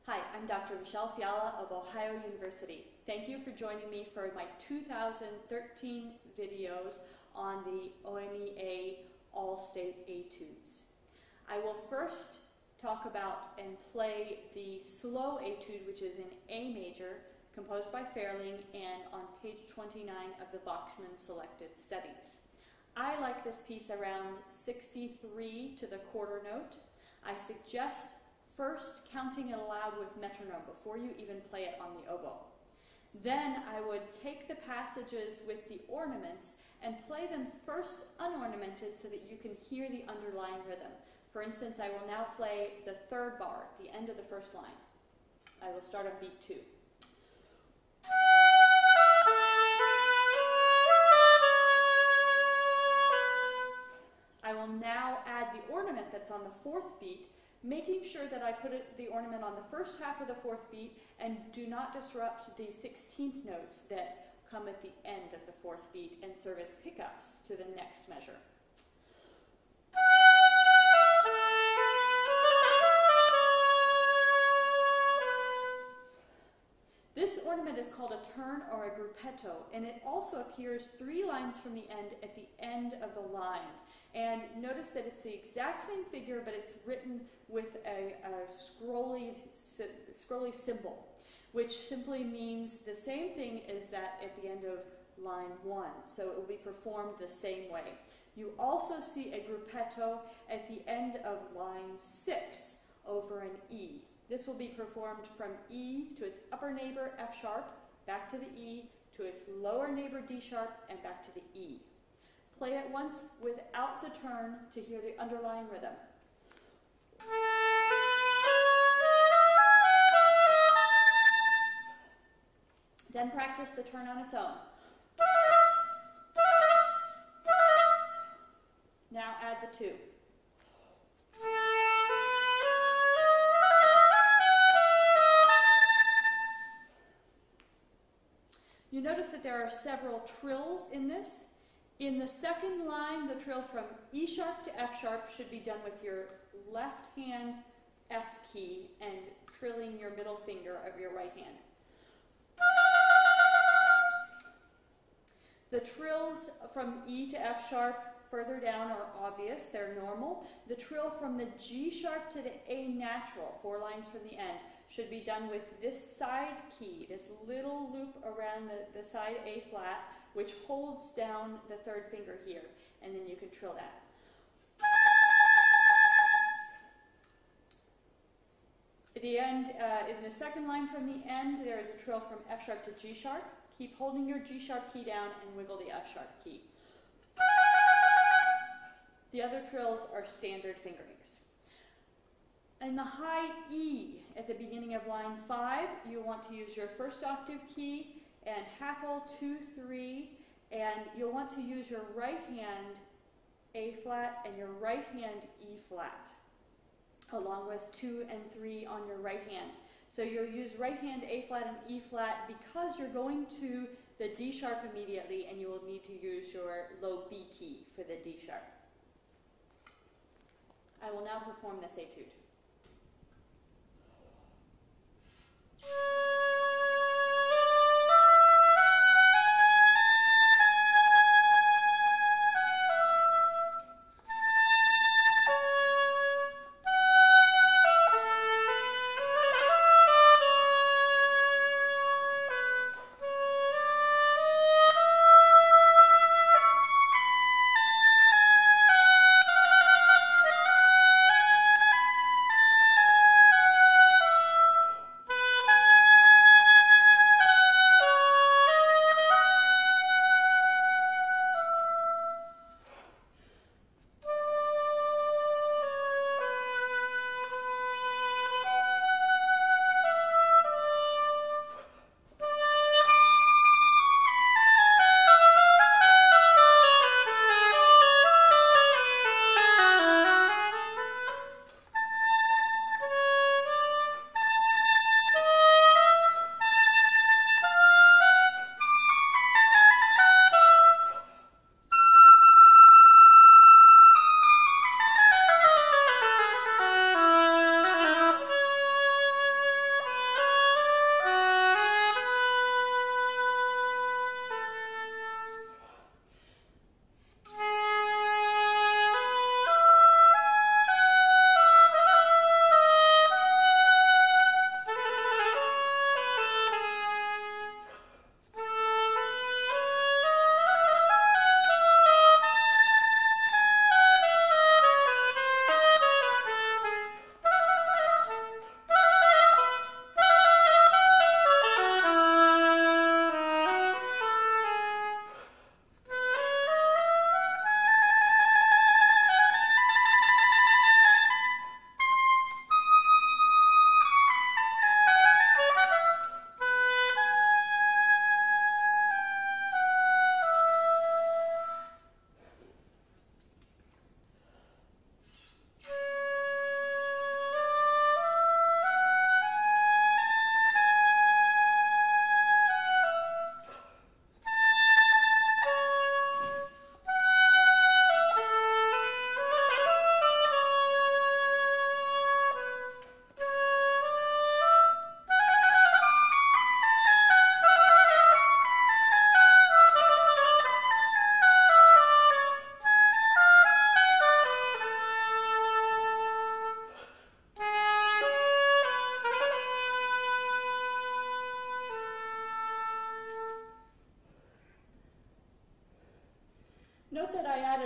Hi, I'm Dr. Michele Fiala of Ohio University. Thank you for joining me for my 2013 videos on the OMEA All-State Etudes. I will first talk about and play the slow etude, which is in A major, composed by Ferling and on page 29 of the Voxman Selected Studies. I like this piece around 63 to the quarter note. I suggest first counting it aloud with metronome before you even play it on the oboe. Then I would take the passages with the ornaments and play them first unornamented so that you can hear the underlying rhythm. For instance, I will now play the third bar, the end of the first line. I will start on beat 2. I will now add the ornament that's on the fourth beat, making sure that I put the ornament on the first half of the fourth beat and do not disrupt the 16th notes that come at the end of the fourth beat and serve as pickups to the next measure. This ornament is called a turn or a gruppetto, and it also appears 3 lines from the end at the end of the line. And notice that it's the exact same figure, but it's written with a scrolly symbol, which simply means the same thing as that at the end of line 1. So it will be performed the same way. You also see a gruppetto at the end of line 6 over an E. This will be performed from E to its upper neighbor F sharp, back to the E, to its lower neighbor D sharp, and back to the E. Play it once without the turn to hear the underlying rhythm. Then practice the turn on its own. Now add the 2. You notice that there are several trills in this. In the second line, the trill from E sharp to F sharp should be done with your left hand F key and trilling your middle finger of your right hand. The trills from E to F sharp further down are obvious, they're normal. The trill from the G sharp to the A natural, 4 lines from the end, should be done with this side key, this little loop around the side A flat, which holds down the third finger here, and then you can trill that. At the end, in the second line from the end, there is a trill from F sharp to G sharp. Keep holding your G sharp key down and wiggle the F sharp key. The other trills are standard fingerings. In the high E at the beginning of line 5, you want to use your first octave key and half-all 2, 3, and you'll want to use your right hand A flat and your right hand E flat, along with 2 and 3 on your right hand. So you'll use right hand A flat and E flat because you're going to the D sharp immediately, and you will need to use your low B key for the D sharp. I will now perform this etude.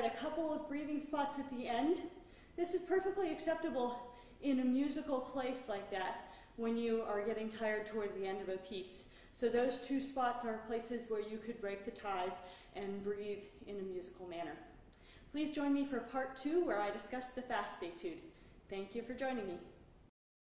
added a couple of breathing spots at the end. This is perfectly acceptable in a musical place like that when you are getting tired toward the end of a piece. So those two spots are places where you could break the ties and breathe in a musical manner. Please join me for part 2 where I discuss the fast etude. Thank you for joining me.